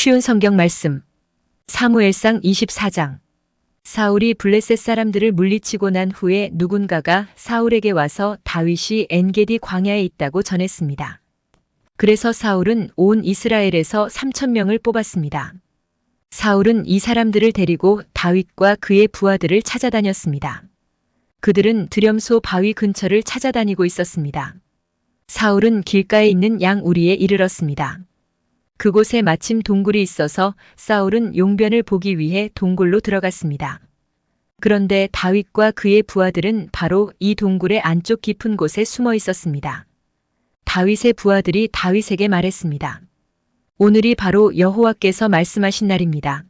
쉬운 성경 말씀. 사무엘상 24장. 사울이 블레셋 사람들을 물리치고 난 후에 누군가가 사울에게 와서 다윗이 엔게디 광야에 있다고 전했습니다. 그래서 사울은 온 이스라엘에서 3,000명을 뽑았습니다. 사울은 이 사람들을 데리고 다윗과 그의 부하들을 찾아다녔습니다. 그들은 드렴소 바위 근처를 찾아다니고 있었습니다. 사울은 길가에 있는 양 우리에 이르렀습니다. 그곳에 마침 동굴이 있어서 사울은 용변을 보기 위해 동굴로 들어갔습니다. 그런데 다윗과 그의 부하들은 바로 이 동굴의 안쪽 깊은 곳에 숨어 있었습니다. 다윗의 부하들이 다윗에게 말했습니다. 오늘이 바로 여호와께서 말씀하신 날입니다.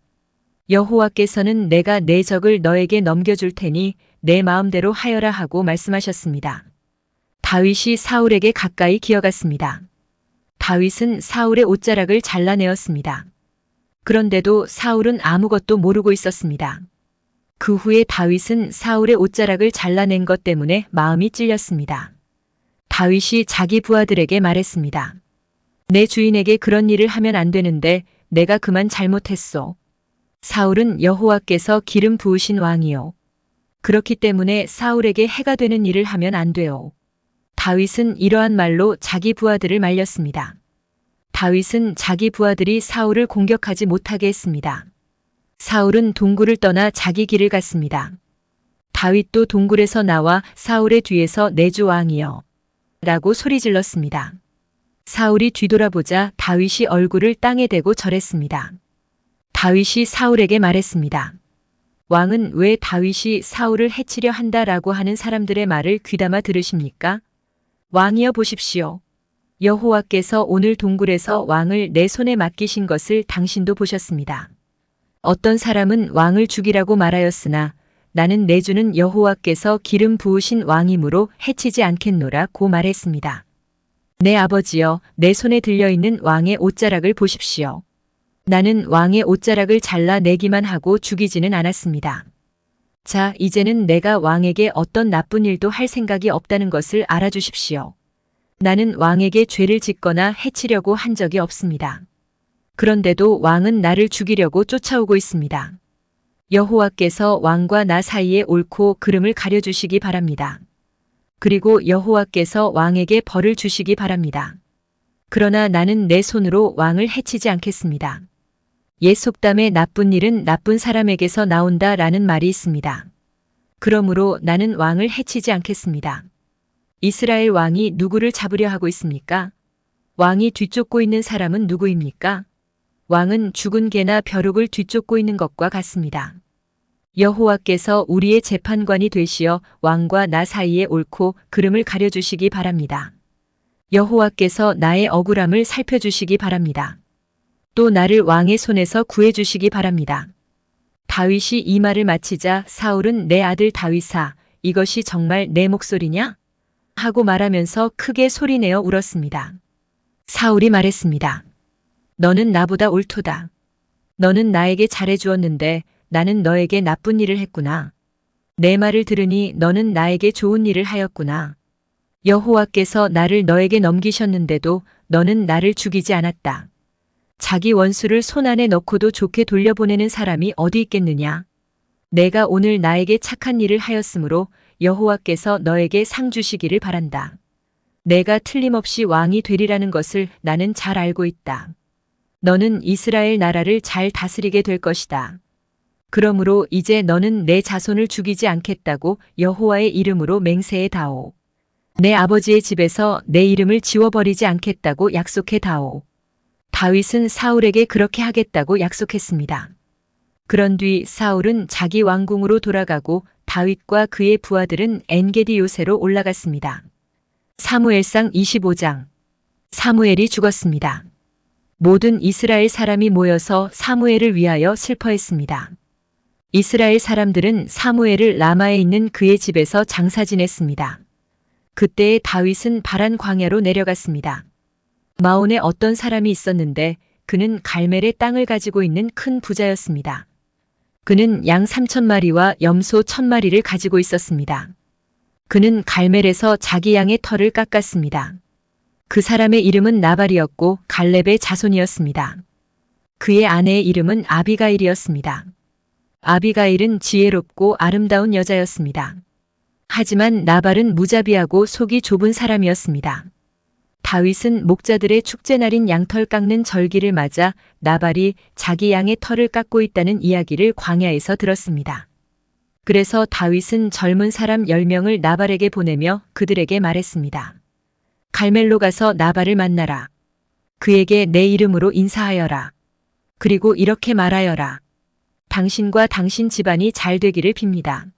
여호와께서는 내가 내 적을 너에게 넘겨줄 테니 내 마음대로 하여라 하고 말씀하셨습니다. 다윗이 사울에게 가까이 기어갔습니다. 다윗은 사울의 옷자락을 잘라내었습니다. 그런데도 사울은 아무것도 모르고 있었습니다. 그 후에 다윗은 사울의 옷자락을 잘라낸 것 때문에 마음이 찔렸습니다. 다윗이 자기 부하들에게 말했습니다. 내 주인에게 그런 일을 하면 안 되는데 내가 그만 잘못했소. 사울은 여호와께서 기름 부으신 왕이요. 그렇기 때문에 사울에게 해가 되는 일을 하면 안 돼요. 다윗은 이러한 말로 자기 부하들을 말렸습니다. 다윗은 자기 부하들이 사울을 공격하지 못하게 했습니다. 사울은 동굴을 떠나 자기 길을 갔습니다. 다윗도 동굴에서 나와 사울의 뒤에서 내 주 왕이여 라고 소리질렀습니다. 사울이 뒤돌아보자 다윗이 얼굴을 땅에 대고 절했습니다. 다윗이 사울에게 말했습니다. 왕은 왜 다윗이 사울을 해치려 한다라고 하는 사람들의 말을 귀담아 들으십니까? 왕이여 보십시오. 여호와께서 오늘 동굴에서 왕을 내 손에 맡기신 것을 당신도 보셨습니다. 어떤 사람은 왕을 죽이라고 말하였으나 나는 내 주는 여호와께서 기름 부으신 왕이므로 해치지 않겠노라고 말했습니다. 내 아버지여, 내 손에 들려있는 왕의 옷자락을 보십시오. 나는 왕의 옷자락을 잘라내기만 하고 죽이지는 않았습니다. 자, 이제는 내가 왕에게 어떤 나쁜 일도 할 생각이 없다는 것을 알아주십시오. 나는 왕에게 죄를 짓거나 해치려고 한 적이 없습니다. 그런데도 왕은 나를 죽이려고 쫓아오고 있습니다. 여호와께서 왕과 나 사이에 옳고 그름을 가려주시기 바랍니다. 그리고 여호와께서 왕에게 벌을 주시기 바랍니다. 그러나 나는 내 손으로 왕을 해치지 않겠습니다. 옛 속담에 나쁜 일은 나쁜 사람에게서 나온다라는 말이 있습니다. 그러므로 나는 왕을 해치지 않겠습니다. 이스라엘 왕이 누구를 잡으려 하고 있습니까? 왕이 뒤쫓고 있는 사람은 누구입니까? 왕은 죽은 개나 벼룩을 뒤쫓고 있는 것과 같습니다. 여호와께서 우리의 재판관이 되시어 왕과 나 사이에 옳고 그름을 가려주시기 바랍니다. 여호와께서 나의 억울함을 살펴주시기 바랍니다. 또 나를 왕의 손에서 구해주시기 바랍니다. 다윗이 이 말을 마치자 사울은 내 아들 다윗아, 이것이 정말 내 목소리냐? 하고 말하면서 크게 소리내어 울었습니다. 사울이 말했습니다. 너는 나보다 옳도다. 너는 나에게 잘해주었는데 나는 너에게 나쁜 일을 했구나. 내 말을 들으니 너는 나에게 좋은 일을 하였구나. 여호와께서 나를 너에게 넘기셨는데도 너는 나를 죽이지 않았다. 자기 원수를 손안에 넣고도 좋게 돌려보내는 사람이 어디 있겠느냐. 내가 오늘 나에게 착한 일을 하였으므로 여호와께서 너에게 상 주시기를 바란다. 내가 틀림없이 왕이 되리라는 것을 나는 잘 알고 있다. 너는 이스라엘 나라를 잘 다스리게 될 것이다. 그러므로 이제 너는 내 자손을 죽이지 않겠다고 여호와의 이름으로 맹세해 다오. 내 아버지의 집에서 내 이름을 지워버리지 않겠다고 약속해 다오. 다윗은 사울에게 그렇게 하겠다고 약속했습니다. 그런 뒤 사울은 자기 왕궁으로 돌아가고 다윗과 그의 부하들은 엔게디 요새로 올라갔습니다. 사무엘상 25장. 사무엘이 죽었습니다. 모든 이스라엘 사람이 모여서 사무엘을 위하여 슬퍼했습니다. 이스라엘 사람들은 사무엘을 라마에 있는 그의 집에서 장사 지냈습니다. 그때에 다윗은 바란 광야로 내려갔습니다. 마온에 어떤 사람이 있었는데 그는 갈멜의 땅을 가지고 있는 큰 부자였습니다. 그는 양 3,000마리와 염소 1,000마리를 가지고 있었습니다. 그는 갈멜에서 자기 양의 털을 깎았습니다. 그 사람의 이름은 나발이었고 갈렙의 자손이었습니다. 그의 아내의 이름은 아비가일이었습니다. 아비가일은 지혜롭고 아름다운 여자였습니다. 하지만 나발은 무자비하고 속이 좁은 사람이었습니다. 다윗은 목자들의 축제날인 양털 깎는 절기를 맞아 나발이 자기 양의 털을 깎고 있다는 이야기를 광야에서 들었습니다. 그래서 다윗은 젊은 사람 10명을 나발에게 보내며 그들에게 말했습니다. 갈멜로 가서 나발을 만나라. 그에게 내 이름으로 인사하여라. 그리고 이렇게 말하여라. 당신과 당신 집안이 잘 되기를 빕니다.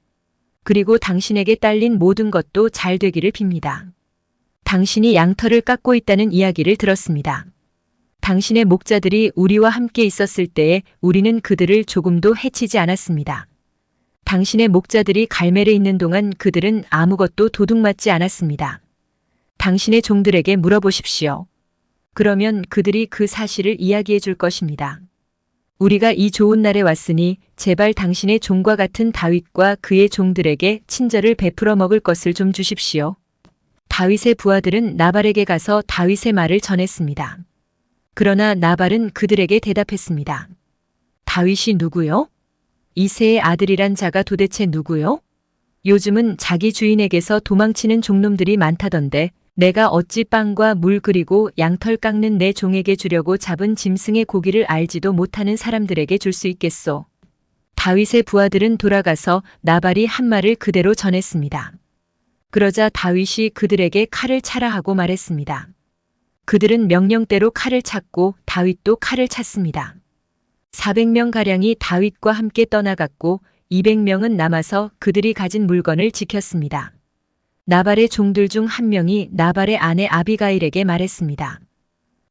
그리고 당신에게 딸린 모든 것도 잘 되기를 빕니다. 당신이 양털을 깎고 있다는 이야기를 들었습니다. 당신의 목자들이 우리와 함께 있었을 때에 우리는 그들을 조금도 해치지 않았습니다. 당신의 목자들이 갈멜에 있는 동안 그들은 아무것도 도둑맞지 않았습니다. 당신의 종들에게 물어보십시오. 그러면 그들이 그 사실을 이야기해 줄 것입니다. 우리가 이 좋은 날에 왔으니 제발 당신의 종과 같은 다윗과 그의 종들에게 친절을 베풀어 먹을 것을 좀 주십시오. 다윗의 부하들은 나발에게 가서 다윗의 말을 전했습니다. 그러나 나발은 그들에게 대답했습니다. 다윗이 누구요? 이새의 아들이란 자가 도대체 누구요? 요즘은 자기 주인에게서 도망치는 종놈들이 많다던데 내가 어찌 빵과 물 그리고 양털 깎는 내 종에게 주려고 잡은 짐승의 고기를 알지도 못하는 사람들에게 줄 수 있겠소. 다윗의 부하들은 돌아가서 나발이 한 말을 그대로 전했습니다. 그러자 다윗이 그들에게 칼을 차라 하고 말했습니다. 그들은 명령대로 칼을 찼고 다윗도 칼을 찼습니다. 400명가량이 다윗과 함께 떠나갔고 200명은 남아서 그들이 가진 물건을 지켰습니다. 나발의 종들 중 한 명이 나발의 아내 아비가일에게 말했습니다.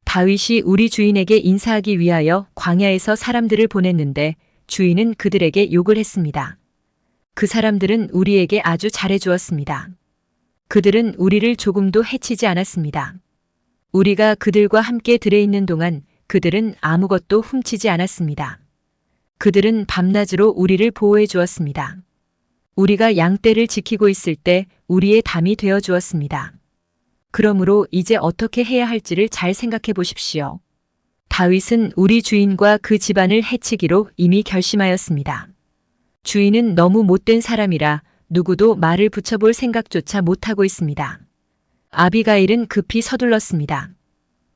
다윗이 우리 주인에게 인사하기 위하여 광야에서 사람들을 보냈는데 주인은 그들에게 욕을 했습니다. 그 사람들은 우리에게 아주 잘해주었습니다. 그들은 우리를 조금도 해치지 않았습니다. 우리가 그들과 함께 들에 있는 동안 그들은 아무것도 훔치지 않았습니다. 그들은 밤낮으로 우리를 보호해 주었습니다. 우리가 양떼를 지키고 있을 때 우리의 담이 되어 주었습니다. 그러므로 이제 어떻게 해야 할지를 잘 생각해 보십시오. 다윗은 우리 주인과 그 집안을 해치기로 이미 결심하였습니다. 주인은 너무 못된 사람이라 누구도 말을 붙여볼 생각조차 못하고 있습니다. 아비가일은 급히 서둘렀습니다.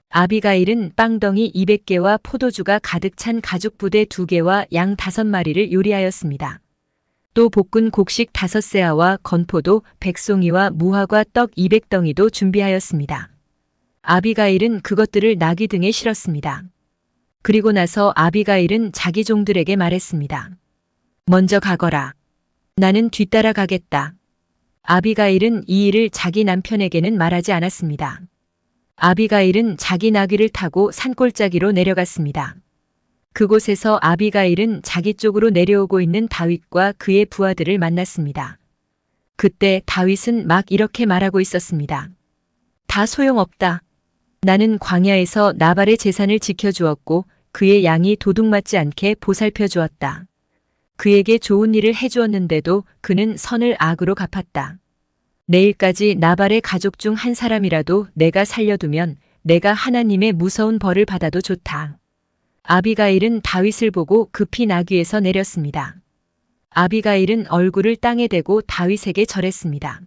아비가일은 빵덩이 200개와 포도주가 가득 찬 가죽 부대 2개와 양 5마리를 요리하였습니다. 또 볶은 곡식 5세아와 건포도 100송이와 무화과 떡 200덩이도 준비하였습니다. 아비가일은 그것들을 나귀 등에 실었습니다. 그리고 나서 아비가일은 자기 종들에게 말했습니다. 먼저 가거라. 나는 뒤따라 가겠다. 아비가일은 이 일을 자기 남편에게는 말하지 않았습니다. 아비가일은 자기 나귀를 타고 산골짜기로 내려갔습니다. 그곳에서 아비가일은 자기 쪽으로 내려오고 있는 다윗과 그의 부하들을 만났습니다. 그때 다윗은 막 이렇게 말하고 있었습니다. 다 소용없다. 나는 광야에서 나발의 재산을 지켜주었고 그의 양이 도둑맞지 않게 보살펴 주었다. 그에게 좋은 일을 해주었는데도 그는 선을 악으로 갚았다. 내일까지 나발의 가족 중 한 사람이라도 내가 살려두면 내가 하나님의 무서운 벌을 받아도 좋다. 아비가일은 다윗을 보고 급히 나귀에서 내렸습니다. 아비가일은 얼굴을 땅에 대고 다윗에게 절했습니다.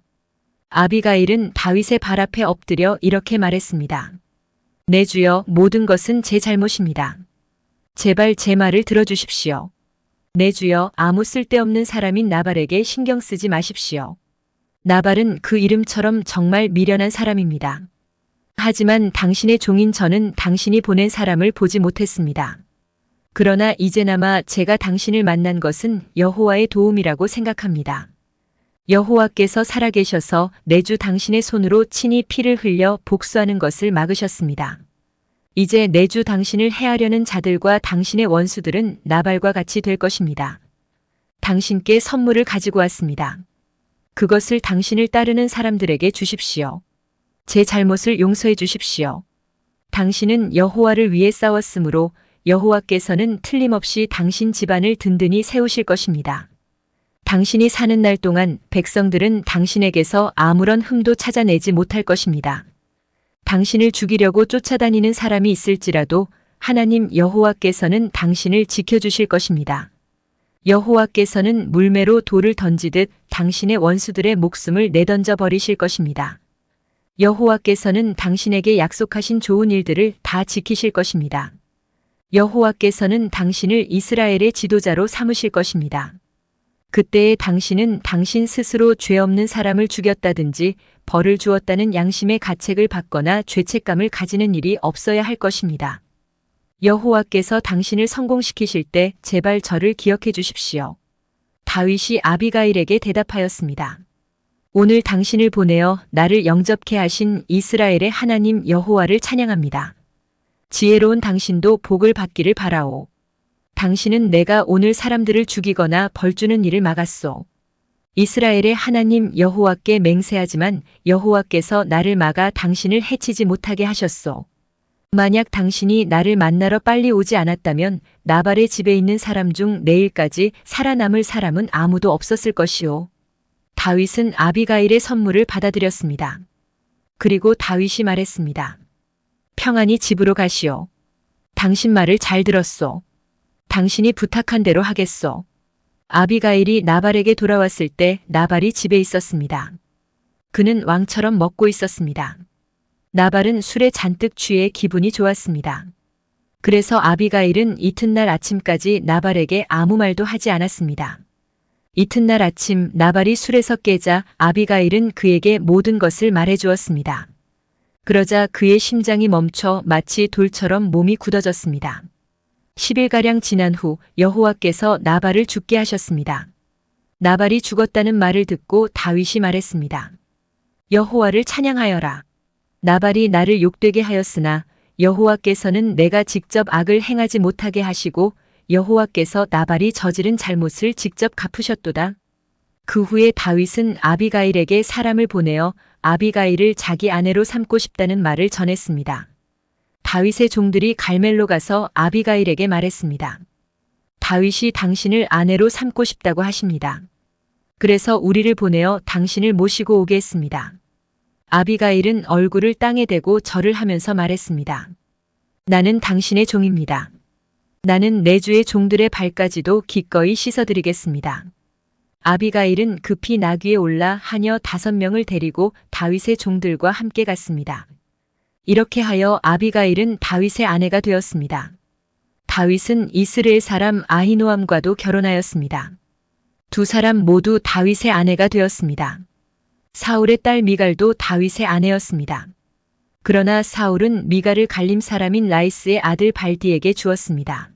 아비가일은 다윗의 발 앞에 엎드려 이렇게 말했습니다. 내 주여, 모든 것은 제 잘못입니다. 제발 제 말을 들어주십시오. 내 주여, 아무 쓸데없는 사람인 나발에게 신경 쓰지 마십시오. 나발은 그 이름처럼 정말 미련한 사람입니다. 하지만 당신의 종인 저는 당신이 보낸 사람을 보지 못했습니다. 그러나 이제나마 제가 당신을 만난 것은 여호와의 도움이라고 생각합니다. 여호와께서 살아계셔서 내 주 당신의 손으로 친히 피를 흘려 복수하는 것을 막으셨습니다. 이제 내 주 당신을 해하려는 자들과 당신의 원수들은 나발과 같이 될 것입니다. 당신께 선물을 가지고 왔습니다. 그것을 당신을 따르는 사람들에게 주십시오. 제 잘못을 용서해 주십시오. 당신은 여호와를 위해 싸웠으므로 여호와께서는 틀림없이 당신 집안을 든든히 세우실 것입니다. 당신이 사는 날 동안 백성들은 당신에게서 아무런 흠도 찾아내지 못할 것입니다. 당신을 죽이려고 쫓아다니는 사람이 있을지라도 하나님 여호와께서는 당신을 지켜주실 것입니다. 여호와께서는 물매로 돌을 던지듯 당신의 원수들의 목숨을 내던져 버리실 것입니다. 여호와께서는 당신에게 약속하신 좋은 일들을 다 지키실 것입니다. 여호와께서는 당신을 이스라엘의 지도자로 삼으실 것입니다. 그때에 당신은 당신 스스로 죄 없는 사람을 죽였다든지 벌을 주었다는 양심의 가책을 받거나 죄책감을 가지는 일이 없어야 할 것입니다. 여호와께서 당신을 성공시키실 때 제발 저를 기억해 주십시오. 다윗이 아비가일에게 대답하였습니다. 오늘 당신을 보내어 나를 영접케 하신 이스라엘의 하나님 여호와를 찬양합니다. 지혜로운 당신도 복을 받기를 바라오. 당신은 내가 오늘 사람들을 죽이거나 벌주는 일을 막았소. 이스라엘의 하나님 여호와께 맹세하지만 여호와께서 나를 막아 당신을 해치지 못하게 하셨소. 만약 당신이 나를 만나러 빨리 오지 않았다면 나발의 집에 있는 사람 중 내일까지 살아남을 사람은 아무도 없었을 것이오. 다윗은 아비가일의 선물을 받아들였습니다. 그리고 다윗이 말했습니다. 평안히 집으로 가시오. 당신 말을 잘 들었소. 당신이 부탁한 대로 하겠소. 아비가일이 나발에게 돌아왔을 때 나발이 집에 있었습니다. 그는 왕처럼 먹고 있었습니다. 나발은 술에 잔뜩 취해 기분이 좋았습니다. 그래서 아비가일은 이튿날 아침까지 나발에게 아무 말도 하지 않았습니다. 이튿날 아침 나발이 술에서 깨자 아비가일은 그에게 모든 것을 말해 주었습니다. 그러자 그의 심장이 멈춰 마치 돌처럼 몸이 굳어졌습니다. 10일가량 지난 후 여호와께서 나발을 죽게 하셨습니다. 나발이 죽었다는 말을 듣고 다윗이 말했습니다. 여호와를 찬양하여라. 나발이 나를 욕되게 하였으나 여호와께서는 내가 직접 악을 행하지 못하게 하시고 여호와께서 나발이 저지른 잘못을 직접 갚으셨도다. 그 후에 다윗은 아비가일에게 사람을 보내어 아비가일을 자기 아내로 삼고 싶다는 말을 전했습니다. 다윗의 종들이 갈멜로 가서 아비가일에게 말했습니다. 다윗이 당신을 아내로 삼고 싶다고 하십니다. 그래서 우리를 보내어 당신을 모시고 오게 했습니다. 아비가일은 얼굴을 땅에 대고 절을 하면서 말했습니다. 나는 당신의 종입니다. 나는 내 주의 종들의 발까지도 기꺼이 씻어드리겠습니다. 아비가일은 급히 나귀에 올라 하녀 5명을 데리고 다윗의 종들과 함께 갔습니다. 이렇게 하여 아비가일은 다윗의 아내가 되었습니다. 다윗은 이스라엘 사람 아히노암과도 결혼하였습니다. 두 사람 모두 다윗의 아내가 되었습니다. 사울의 딸 미갈도 다윗의 아내였습니다. 그러나 사울은 미갈을 갈림 사람인 라이스의 아들 발디에게 주었습니다.